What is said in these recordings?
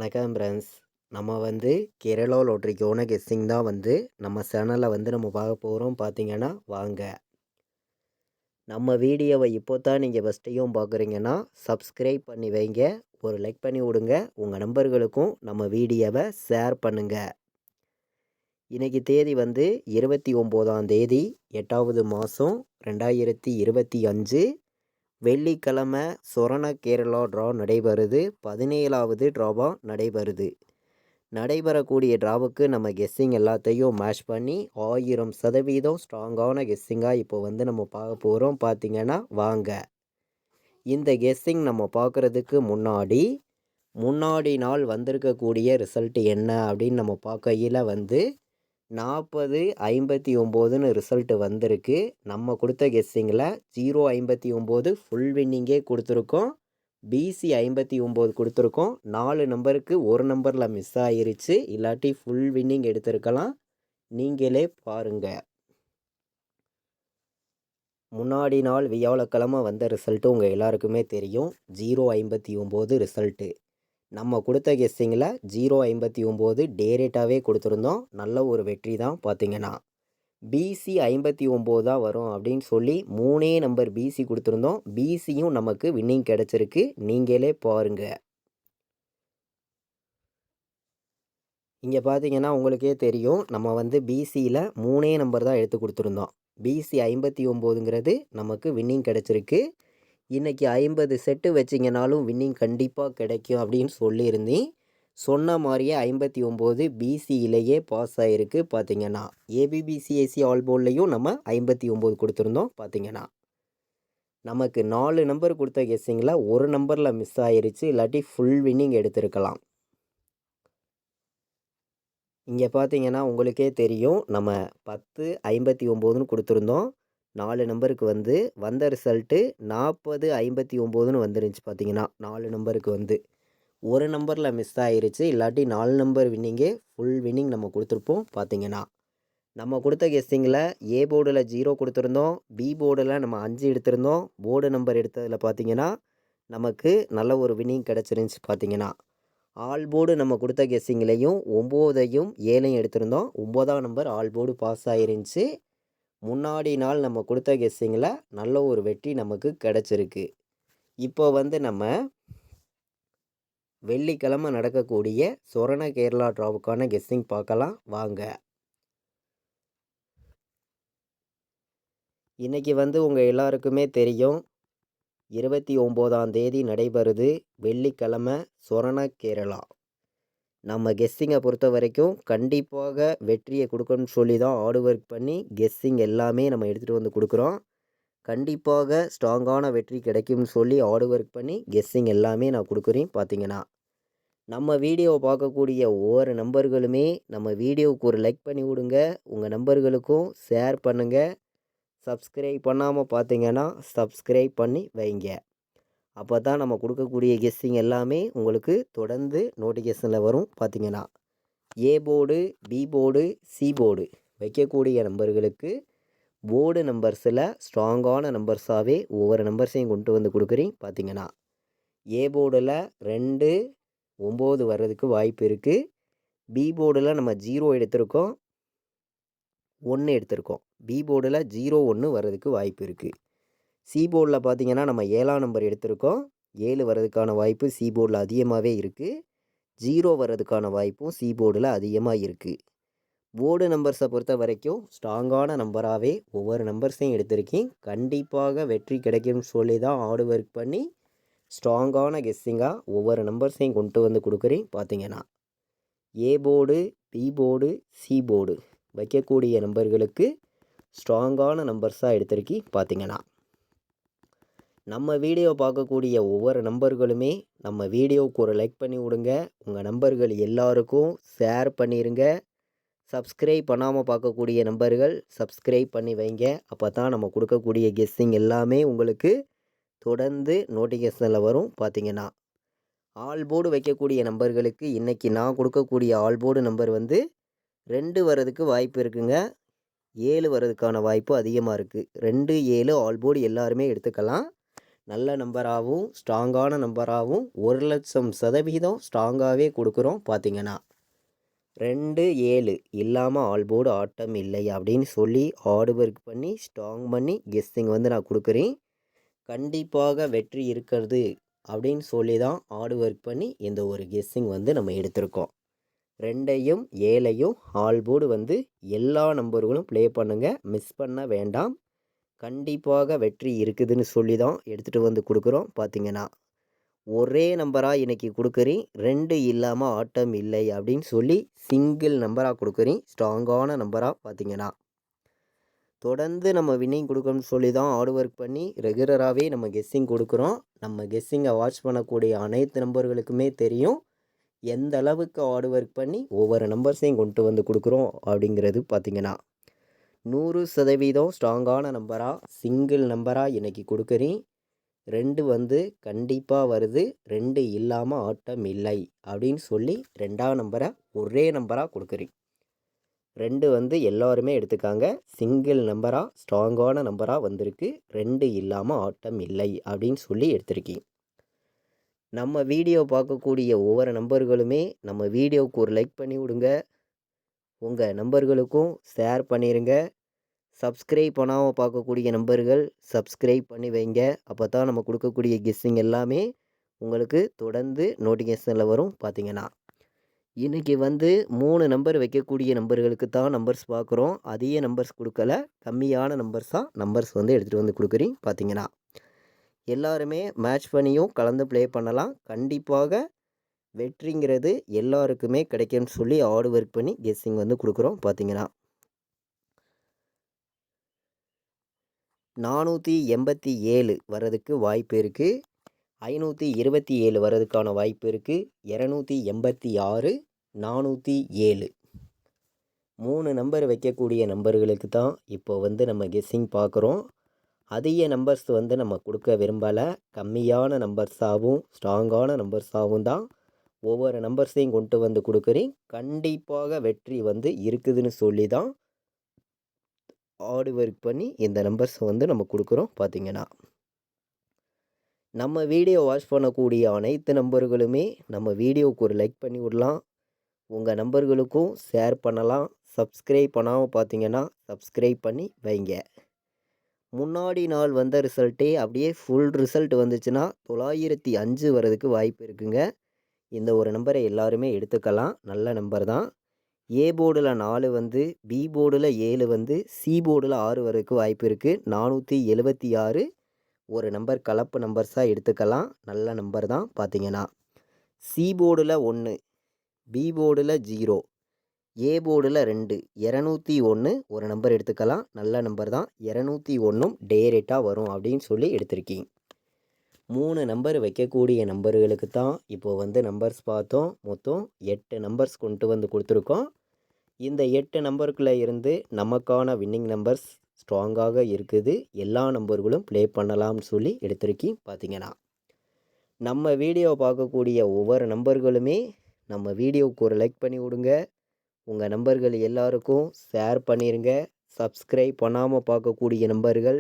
வணக்கம் ஃப்ரெண்ட்ஸ். நம்ம வந்து கேரளா லாட்ரிக்கான கெஸ்ஸிங் தான் நம்ம சேனலில் நம்ம பார்க்க போகிறோம். பார்த்தீங்கன்னா வாங்க. நம்ம வீடியோவை இப்போ தான் நீங்கள் ஃபஸ்ட் டைம் பார்க்குறீங்கன்னா சப்ஸ்கிரைப் பண்ணி வைங்க. ஒரு லைக் பண்ணி விடுங்க. உங்கள் நண்பர்களுக்கும் நம்ம வீடியோவை ஷேர் பண்ணுங்கள். இன்றைக்கி தேதி 29ஆம் தேதி 8வது மாதம் 2025 வெள்ளிக்கிழமை. சொரண கேரளா ட்ரா நடைபெறுது. 17வது ட்ராவாக நடைபெறுது. நடைபெறக்கூடிய ட்ராவுக்கு நம்ம கெஸ்ஸிங் எல்லாத்தையும் மேட்ச் பண்ணி 1000% ஸ்ட்ராங்கான கெஸ்ஸிங்காக இப்போ நம்ம பார்க்க போகிறோம். பார்த்திங்கன்னா வாங்க. இந்த கெஸ்ஸிங் நம்ம பார்க்குறதுக்கு முன்னாடி நாள் வந்திருக்கக்கூடிய ரிசல்ட் என்ன அப்படின்னு நம்ம பார்க்கையில் 4059ன்னு ரிசல்ட்டு வந்திருக்கு. நம்ம கொடுத்த கெஸ்ஸிங்கில் 059 ஃபுல் வின்னிங்கே கொடுத்துருக்கோம். பிசி 59 கொடுத்துருக்கோம். 4 நம்பருக்கு ஒரு நம்பரில் மிஸ் ஆயிருச்சு. இல்லாட்டி ஃபுல் வின்னிங் எடுத்திருக்கலாம். நீங்களே பாருங்கள். முன்னாடி நாள் வியாழக்கிழமை வந்த ரிசல்ட்டு உங்கள் எல்லாருக்குமே தெரியும். 059 ரிசல்ட்டு. நம்ம கொடுத்த கெஸ்ஸிங்கில் 059 டேரேட்டாகவே கொடுத்துருந்தோம். நல்ல ஒரு வெற்றி தான். பார்த்திங்கன்னா பிசி 59 தான் வரும் அப்படின்னு சொல்லி 3 நம்பர் பிசி கொடுத்துருந்தோம். பிசியும் நமக்கு வின்னிங் கிடச்சிருக்கு. நீங்களே பாருங்கள். இங்கே பார்த்தீங்கன்னா உங்களுக்கே தெரியும். நம்ம பிசியில் 3 நம்பர் தான் எடுத்து கொடுத்துருந்தோம். பிசி 59ங்கிறது நமக்கு வின்னிங் கிடச்சிருக்கு. இன்றைக்கி 50 செட்டு வச்சிங்கனாலும் வின்னிங் கண்டிப்பாக கிடைக்கும் அப்படின்னு சொல்லியிருந்தேன். சொன்ன மாதிரியே 59 பிசியிலேயே பாஸ் ஆகிருக்கு. பார்த்திங்கன்னா ஏபிபிசிஎஸ்சி ஆல் போர்ட்லேயும் நம்ம 59 கொடுத்துருந்தோம். பார்த்திங்கன்னா நமக்கு 4 நம்பர் கொடுத்த கெஸ்ஸிங்கில் ஒரு நம்பரில் மிஸ் ஆயிருச்சு. இல்லாட்டி ஃபுல் வின்னிங் எடுத்திருக்கலாம். இங்கே பார்த்தீங்கன்னா உங்களுக்கே தெரியும். நம்ம 1059ன்னு கொடுத்துருந்தோம். 4 நம்பருக்கு வந்த ரிசல்ட்டு 4059ன்னு வந்துருந்துச்சு. பார்த்தீங்கன்னா 4 நம்பருக்கு ஒரு நம்பரில் மிஸ் ஆயிருச்சு. இல்லாட்டி 4 நம்பர் வின்னிங்கே ஃபுல் வின்னிங் நம்ம கொடுத்துருப்போம். பார்த்தீங்கன்னா நம்ம கொடுத்த கெஸ்ஸிங்கில் ஏ போர்டில் 0 கொடுத்துருந்தோம். பி போர்டில் நம்ம 5 எடுத்திருந்தோம். போர்டு நம்பர் எடுத்ததில் பார்த்தீங்கன்னா நமக்கு நல்ல ஒரு வின்னிங் கிடச்சிருந்துச்சு. பார்த்தீங்கன்னா ஆல் போர்டு நம்ம கொடுத்த கெஸ்ஸிங்லேயும் 9ஐயும் 7ஐயும் எடுத்திருந்தோம். 9ஆம் நம்பர் ஆல் போர்டு பாஸ் ஆகிருந்துச்சு. முன்னாடி நாள் நம்ம கொடுத்த கெஸ்ஸிங்கில் நல்ல ஒரு வெற்றி நமக்கு கிடச்சிருக்கு. இப்போ நம்ம வெள்ளிக்கிழமை நடக்கக்கூடிய சொரண கேரளா ட்ராவுக்கான கெஸ்ஸிங் பார்க்கலாம் வாங்க. இன்றைக்கி உங்கள் எல்லாருக்குமே தெரியும். 29ஆம் தேதி நடைபெறுது. வெள்ளிக்கிழமை சொரண கேரளா. நம்ம கெஸ்ஸிங்கை பொறுத்த வரைக்கும் கண்டிப்பாக வெற்றியை கொடுக்கணும்னு சொல்லி தான் ஹார்ட் ஒர்க் பண்ணி கெஸ்ஸிங் எல்லாமே நம்ம எடுத்துகிட்டு கொடுக்குறோம். கண்டிப்பாக ஸ்ட்ராங்கான வெற்றி கிடைக்கும்னு சொல்லி ஹார்ட் ஒர்க் பண்ணி கெஸ்ஸிங் எல்லாமே நான் கொடுக்குறேன். பார்த்தீங்கன்னா நம்ம வீடியோவை பார்க்கக்கூடிய ஒவ்வொரு நம்பர்களுமே நம்ம வீடியோவுக்கு ஒரு லைக் பண்ணி விடுங்க. உங்கள் நம்பர்களுக்கும் ஷேர் பண்ணுங்கள். சப்ஸ்கிரைப் பண்ணாமல் பார்த்தீங்கன்னா சப்ஸ்கிரைப் பண்ணி வைங்க. அப்போ தான் நம்ம கொடுக்கக்கூடிய கெஸ்ஸிங் எல்லாமே உங்களுக்கு தொடர்ந்து நோட்டிஃபிகேஷனில் வரும். பார்த்தீங்கன்னா A board, B board, C board வைக்கக்கூடிய நம்பர்களுக்கு போர்டு நம்பர்ஸில் ஸ்ட்ராங்கான நம்பர்ஸாகவே ஒவ்வொரு நம்பர்ஸையும் கொண்டு கொடுக்குறேன். பார்த்தீங்கன்னா ஏ போர்டில் 2, 9 வர்றதுக்கு வாய்ப்பு இருக்குது. பி போர்டில் நம்ம 0 எடுத்திருக்கோம், 1 எடுத்திருக்கோம். பி போர்டில் 0, 1 வர்றதுக்கு வாய்ப்பு இருக்குது. சி போர்டில் பார்த்திங்கன்னா நம்ம 7ஆம் நம்பர் எடுத்திருக்கோம். 7 வர்றதுக்கான வாய்ப்பு சி போர்டில் அதிகமாகவே இருக்குது. 0 வர்றதுக்கான வாய்ப்பும் சி போர்டில் அதிகமாக இருக்குது. போர்டு நம்பர்ஸை பொறுத்த வரைக்கும் ஸ்ட்ராங்கான நம்பராகவே ஒவ்வொரு நம்பர்ஸையும் எடுத்திருக்கேன். கண்டிப்பாக வெற்றி கிடைக்கும்னு சொல்லி தான் ஹார்ட் ஒர்க் பண்ணி ஸ்ட்ராங்கான கெஸ்ஸிங்காக ஒவ்வொரு நம்பர்ஸையும் கொண்டு கொடுக்குறேன். பார்த்திங்கன்னா A board, B board, C board வைக்கக்கூடிய நம்பர்களுக்கு ஸ்ட்ராங்கான நம்பர்ஸாக எடுத்திருக்கேன். பார்த்திங்கன்னா நம்ம வீடியோ பார்க்கக்கூடிய ஒவ்வொரு நம்பர்களுமே நம்ம வீடியோவுக்கு ஒரு லைக் பண்ணி விடுங்க. உங்கள் நம்பர்கள் எல்லாருக்கும் ஷேர் பண்ணிடுங்க. சப்ஸ்கிரைப் பண்ணாமல் பார்க்கக்கூடிய நம்பர்கள் சப்ஸ்கிரைப் பண்ணி வைங்க. அப்போ தான் நம்ம கொடுக்கக்கூடிய கெஸ்ஸிங் எல்லாமே உங்களுக்கு தொடர்ந்து நோட்டிஃபிகேஷனில் வரும். பார்த்திங்கன்னா ஆல் போர்டு வைக்கக்கூடிய நம்பர்களுக்கு இன்றைக்கி நான் கொடுக்கக்கூடிய ஆல் போர்டு நம்பர் 2 வர்றதுக்கு வாய்ப்பு இருக்குங்க. 7 வர்றதுக்கான வாய்ப்பு அதிகமாக இருக்குது. 2, 7 ஆல் போர்டு எல்லாருமே எடுத்துக்கலாம். நல்ல நம்பராகவும் ஸ்ட்ராங்கான நம்பராகவும் 1,00,000% ஸ்ட்ராங்காகவே கொடுக்குறோம். பார்த்தீங்கன்னா 2 7 இல்லாமல் ஆல் போர்டு ஆட்டம் இல்லை அப்படின்னு சொல்லி ஹார்டு ஒர்க் பண்ணி ஸ்ட்ராங் பண்ணி கெஸ்ஸிங் வந்து நான் கொடுக்குறேன். கண்டிப்பாக வெற்றி இருக்கிறது அப்படின்னு சொல்லி தான் ஹார்டு ஒர்க் பண்ணி இந்த ஒரு கெஸ்ஸிங் வந்து நம்ம எடுத்திருக்கோம். 2யும் 7யும் ஆல் போர்டு வந்து எல்லா நம்பர்களும் ப்ளே பண்ணுங்கள், மிஸ் பண்ண வேண்டாம். கண்டிப்பாக வெற்றி இருக்குதுன்னு சொல்லி தான் எடுத்துகிட்டு வந்து கொடுக்குறோம். பார்த்தீங்கன்னா ஒரே நம்பராக இன்றைக்கி கொடுக்குறேன். 2 இல்லாமல் ஆட்டம் இல்லை அப்படின்னு சொல்லி சிங்கிள் நம்பராக கொடுக்குறேன். ஸ்ட்ராங்கான நம்பராக பார்த்தீங்கன்னா தொடர்ந்து நம்ம வின்னிங் கொடுக்கணும்னு சொல்லி தான் ஹார்ட் ஒர்க் பண்ணி ரெகுலராகவே நம்ம கெஸ்ஸிங் கொடுக்குறோம். நம்ம கெஸ்ஸிங்கை வாட்ச் பண்ணக்கூடிய அனைத்து நம்பர்களுக்குமே தெரியும் எந்த அளவுக்கு ஹார்ட் ஒர்க் பண்ணி ஒவ்வொரு நம்பர்ஸையும் கொண்டு வந்து கொடுக்குறோம் அப்படிங்கிறது. பார்த்தீங்கன்னா 100% ஸ்ட்ராங்கான நம்பராக சிங்கிள் நம்பராக இன்றைக்கி கொடுக்குறேன். 2 வந்து கண்டிப்பாக வருது, 2 இல்லாமல் ஆட்டம் இல்லை அப்படின்னு சொல்லி 2ஆம் நம்பரை ஒரே நம்பராக கொடுக்குறேன். 2 வந்து எல்லாருமே எடுத்துக்காங்க. சிங்கிள் நம்பராக ஸ்ட்ராங்கான நம்பராக வந்திருக்கு. 2 இல்லாமல் ஆட்டம் இல்லை அப்படின்னு சொல்லி எடுத்திருக்கேன். நம்ம வீடியோ பார்க்கக்கூடிய ஒவ்வொரு நம்பர்களுமே நம்ம வீடியோவுக்கு ஒரு லைக் பண்ணி விடுங்க. உங்கள் நம்பர்களுக்கும் ஷேர் பண்ணிடுங்க. சப்ஸ்கிரைப் பண்ணாமல் பார்க்கக்கூடிய நம்பர்கள் சப்ஸ்கிரைப் பண்ணி வைங்க. அப்போ தான் நம்ம கொடுக்கக்கூடிய கெஸ்ஸிங் எல்லாமே உங்களுக்கு தொடர்ந்து நோட்டிஃபிகேஷனில் வரும். பார்த்தீங்கன்னா இன்றைக்கி வந்து 3 நம்பர் வைக்கக்கூடிய நம்பர்களுக்கு தான் நம்பர்ஸ் பார்க்குறோம். அதிக நம்பர்ஸ் கொடுக்கல, கம்மியான நம்பர்ஸாக நம்பர்ஸ் வந்து எடுத்துகிட்டு வந்து கொடுக்குறேன். பார்த்தீங்கன்னா எல்லாருமே மேட்ச் பண்ணியும் கலந்து ப்ளே பண்ணலாம். கண்டிப்பாக வெற்றிங்கிறது எல்லாருக்குமே கிடைக்கும்னு சொல்லி ஹார்ட் ஒர்க் பண்ணி கெஸ்ஸிங் வந்து கொடுக்குறோம். பார்த்தீங்கன்னா 487 வர்றதுக்கு வாய்ப்பு இருக்குது. 527 வர்றதுக்கான வாய்ப்பு இருக்குது. 286 407 3 நம்பர் வைக்கக்கூடிய நம்பர்களுக்கு தான் இப்போ வந்து நம்ம கெஸ்ஸிங் பார்க்குறோம். அதிக நம்பர்ஸ் வந்து நம்ம கொடுக்க விரும்பலை. கம்மியான நம்பர்ஸாகவும் ஸ்ட்ராங்கான நம்பர்ஸாகவும் தான் ஒவ்வொரு நம்பர்ஸையும் கொண்டு வந்து கொடுக்குறேன். கண்டிப்பாக வெற்றி வந்து இருக்குதுன்னு சொல்லி தான் ஹார்டு ஒர்க் பண்ணி இந்த நம்பர்ஸ் வந்து நம்ம கொடுக்குறோம். பார்த்தீங்கன்னா நம்ம வீடியோ வாட்ச் பண்ணக்கூடிய அனைத்து நம்பர்களுமே நம்ம வீடியோவுக்கு ஒரு லைக் பண்ணி விடலாம். உங்கள் நம்பர்களுக்கும் ஷேர் பண்ணலாம். சப்ஸ்கிரைப் பண்ணாமல் பார்த்தீங்கன்னா சப்ஸ்கிரைப் பண்ணி வைங்க. முன்னாடி நாள் வந்த ரிசல்ட்டே அப்படியே ஃபுல் ரிசல்ட் வந்துச்சுன்னா 905 வர்றதுக்கு வாய்ப்பு இருக்குங்க. இந்த ஒரு நம்பரை எல்லாருமே எடுத்துக்கலாம். நல்ல நம்பர் தான். ஏ போர்டில் 4 வந்து, பி போர்டில் 7 வந்து, சி போர்டில் 6 வரைக்கும் வாய்ப்பு இருக்குது. 476 ஒரு நம்பர் கலப்பு நம்பர்ஸாக எடுத்துக்கலாம். நல்ல நம்பர் தான். பார்த்தீங்கன்னா சி போர்டில் 1, பி போர்டில் 0, ஏ போர்டில் 2, 201 ஒரு நம்பர் எடுத்துக்கலாம். நல்ல நம்பர் தான். 201ம் டேரெக்டாக வரும் அப்படின்னு சொல்லி எடுத்திருக்கீங்க. 3 நம்பர் வைக்கக்கூடிய நம்பர்களுக்கு தான் இப்போது வந்து நம்பர்ஸ் பார்த்தோம். மொத்தம் 8 நம்பர்ஸ் கொண்டு வந்து கொடுத்துருக்கோம். இந்த 8 நம்பருக்குள்ளே இருந்து நமக்கான வின்னிங் நம்பர்ஸ் ஸ்ட்ராங்காக இருக்குது. எல்லா நம்பர்களும் ப்ளே பண்ணலாம்னு சொல்லி எடுத்திருக்கீங்க. பார்த்தீங்கன்னா நம்ம வீடியோ பார்க்கக்கூடிய ஒவ்வொரு நம்பர்களுமே நம்ம வீடியோவுக்கு ஒரு லைக் பண்ணி விடுங்க. உங்கள் நம்பர்கள் எல்லாருக்கும் ஷேர் பண்ணிடுங்க. சப்ஸ்கிரைப் பண்ணாமல் பார்க்கக்கூடிய நம்பர்கள்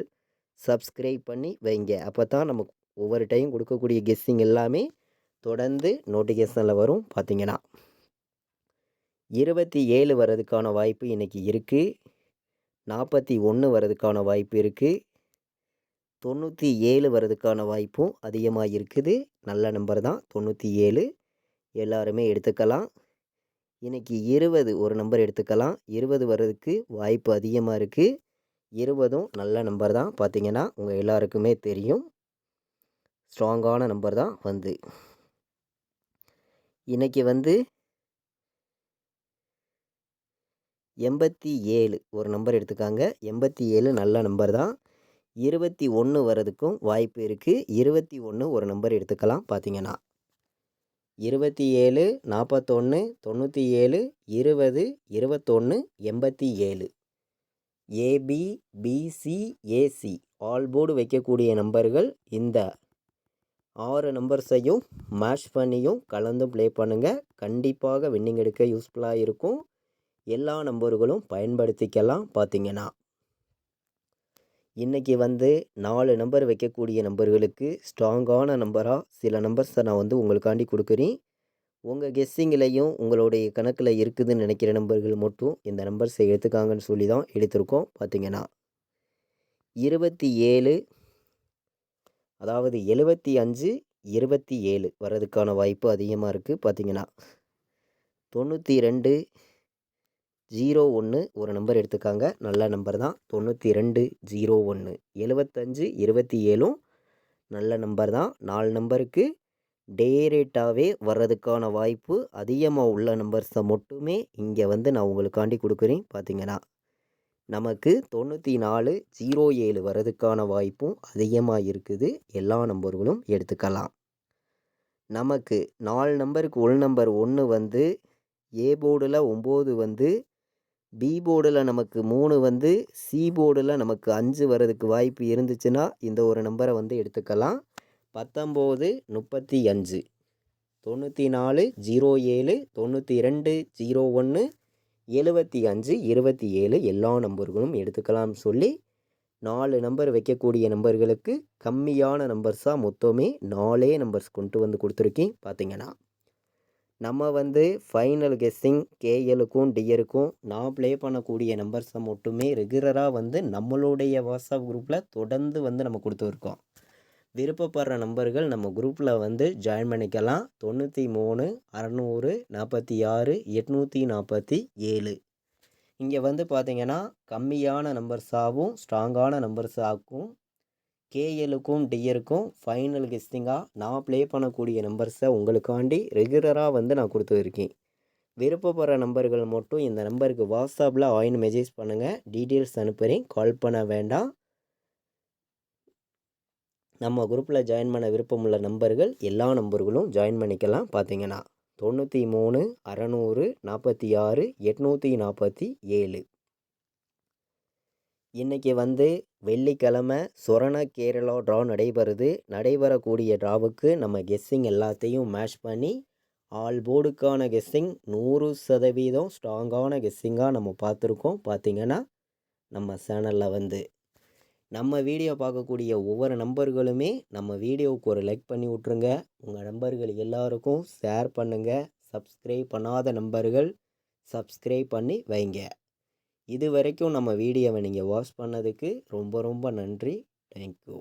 சப்ஸ்கிரைப் பண்ணி வைங்க. அப்போ தான் நம்ம ஒவ்வொரு டைம் கொடுக்கக்கூடிய கெஸ்ஸிங் எல்லாமே தொடர்ந்து நோட்டிஃபிகேஷனில் வரும். பார்த்தீங்கன்னா 27 வர்றதுக்கான வாய்ப்பு இன்றைக்கி இருக்குது. 41 வர்றதுக்கான வாய்ப்பு இருக்குது. 97 வர்றதுக்கான வாய்ப்பும் அதிகமாக இருக்குது. நல்ல நம்பர் தான் 97. எல்லாருமே எடுத்துக்கலாம். இன்றைக்கி 20 ஒரு நம்பர் எடுத்துக்கலாம். 20 வர்றதுக்கு வாய்ப்பு அதிகமாக இருக்குது. 20ம் நல்ல நம்பர் தான். பார்த்தீங்கன்னா உங்கள் எல்லாருக்குமே தெரியும் ஸ்ட்ராங்கான நம்பர் தான். வந்து இன்றைக்கி வந்து 87 ஒரு நம்பர் எடுத்துக்காங்க. 87 நல்ல நம்பர் தான். 21 வர்றதுக்கும் வாய்ப்பு இருக்குது. 21 ஒரு நம்பர் எடுத்துக்கலாம். பார்த்தீங்கன்னா 27 41 97 20 21 87 AB BC AC all board வைக்கக்கூடிய நம்பர்கள் இந்த 6 நம்பர்ஸையும் மேட்ச் பண்ணியும் கலந்து ப்ளே பண்ணுங்கள். கண்டிப்பாக வின்னிங் எடுக்க யூஸ்ஃபுல்லாக இருக்கும். எல்லா நம்பர்களும் பயன்படுத்திக்கலாம். பார்த்தீங்கன்னா இன்றைக்கி வந்து 4 நம்பர் வைக்கக்கூடிய நம்பர்களுக்கு ஸ்ட்ராங்கான நம்பராக சில நம்பர்ஸை நான் வந்து உங்களுக்காண்டி கொடுக்குறேன். உங்கள் கெஸ்ஸிங்லேயும் உங்களுடைய கணக்கில் இருக்குதுன்னு நினைக்கிற நம்பர்கள் மட்டும் இந்த நம்பர்ஸை எடுத்துக்காங்கன்னு சொல்லி தான் எடுத்திருக்கோம். பார்த்தீங்கன்னா 27, அதாவது 75, 27 வர்றதுக்கான வாய்ப்பு அதிகமாக இருக்குது. பார்த்தீங்கன்னா 92, 01 ஒரு நம்பர் எடுத்துக்காங்க. நல்ல நம்பர் தான். 92, 01, 75, 27 நல்ல நம்பர் தான். 4 நம்பருக்கு டேரேட்டாகவே வர்றதுக்கான வாய்ப்பு அதிகமாக உள்ள நம்பர்ஸை மட்டுமே இங்கே வந்து நான் உங்களுக்காண்டி கொடுக்குறேன். பார்த்தீங்கன்னா நமக்கு 94, 07 வர்றதுக்கான வாய்ப்பும் அதிகமாக இருக்குது. எல்லா நம்பர்களும் எடுத்துக்கலாம். நமக்கு 4 நம்பருக்கு உள் நம்பர் 1 வந்து ஏ போர்டில் 9 வந்து பி போர்டில் நமக்கு 3 வந்து சி போர்டில் நமக்கு 5 வர்றதுக்கு வாய்ப்பு இருந்துச்சுன்னா இந்த ஒரு நம்பரை வந்து எடுத்துக்கலாம். 19, 35, 94, 07, 92, 01, 75, 27 எல்லா நம்பர்களும் எடுத்துக்கலாம் சொல்லி 4 நம்பர் வைக்கக்கூடிய நம்பர்களுக்கு கம்மியான நம்பர்ஸாக மொத்தமே 4 நம்பர்ஸ் கொண்டு வந்து கொடுத்துருக்கேன். பார்த்தீங்கன்னா நம்ம வந்து ஃபைனல் கெஸ்ஸிங் கேஎலுக்கும் டியருக்கும் நான் ப்ளே பண்ணக்கூடிய நம்பர்ஸை மட்டுமே ரெகுலராக வந்து நம்மளுடைய வாட்ஸ்அப் குரூப்பில் தொடர்ந்து வந்து நம்ம கொடுத்துருக்கோம். விருப்பப்படுற நம்பர்கள் நம்ம குரூப்பில் வந்து ஜாயின் பண்ணிக்கலாம். 93, 600, 46, 847 இங்கே வந்து பார்த்திங்கன்னா கம்மியான நம்பர்ஸாகவும் ஸ்ட்ராங்கான நம்பர்ஸாகவும் கேஎலுக்கும் டியருக்கும் ஃபைனல் கெஸ்டிங்காக நான் ப்ளே பண்ணக்கூடிய நம்பர்ஸை உங்களுக்காண்டி ரெகுலராக வந்து நான் கொடுத்துருக்கேன். விருப்பப்படுற நம்பர்கள் மட்டும் இந்த நம்பருக்கு வாட்ஸ்அப்பில் ஆயின் மெசேஜ் பண்ணுங்கள். டீட்டெயில்ஸ் அனுப்புகிறேன். கால் பண்ண வேண்டாம். நம்ம குரூப்பில் ஜாயின் பண்ண விருப்பமுள்ள நம்பர்கள் எல்லா நம்பர்களும் ஜாயின் பண்ணிக்கலாம். பார்த்தீங்கன்னா 93, 600, 46, 847 இன்றைக்கி வந்து வெள்ளிக்கிழமை சொரண கேரளா ட்ரா நடைபெறக்கூடிய ட்ராவுக்கு நம்ம கெஸ்ஸிங் எல்லாத்தையும் மேட்ச் பண்ணி ஆல் போர்டுக்கான கெஸ்ஸிங் 100% ஸ்ட்ராங்கான கெஸ்ஸிங்காக நம்ம பார்த்துருக்கோம். பார்த்திங்கன்னா நம்ம சேனலில் வந்து நம்ம வீடியோ பார்க்கக்கூடிய ஒவ்வொரு நம்பர்களுமே நம்ம வீடியோவுக்கு ஒரு லைக் பண்ணி விட்ருங்க. உங்கள் நம்பர்கள் எல்லாருக்கும் ஷேர் பண்ணுங்கள். சப்ஸ்கிரைப் பண்ணாத நம்பர்கள் சப்ஸ்கிரைப் பண்ணி வைங்க. இது வரைக்கும் நம்ம வீடியோவை நீங்கள் வாட்ச் பண்ணதுக்கு ரொம்ப ரொம்ப நன்றி. தேங்க்யூ.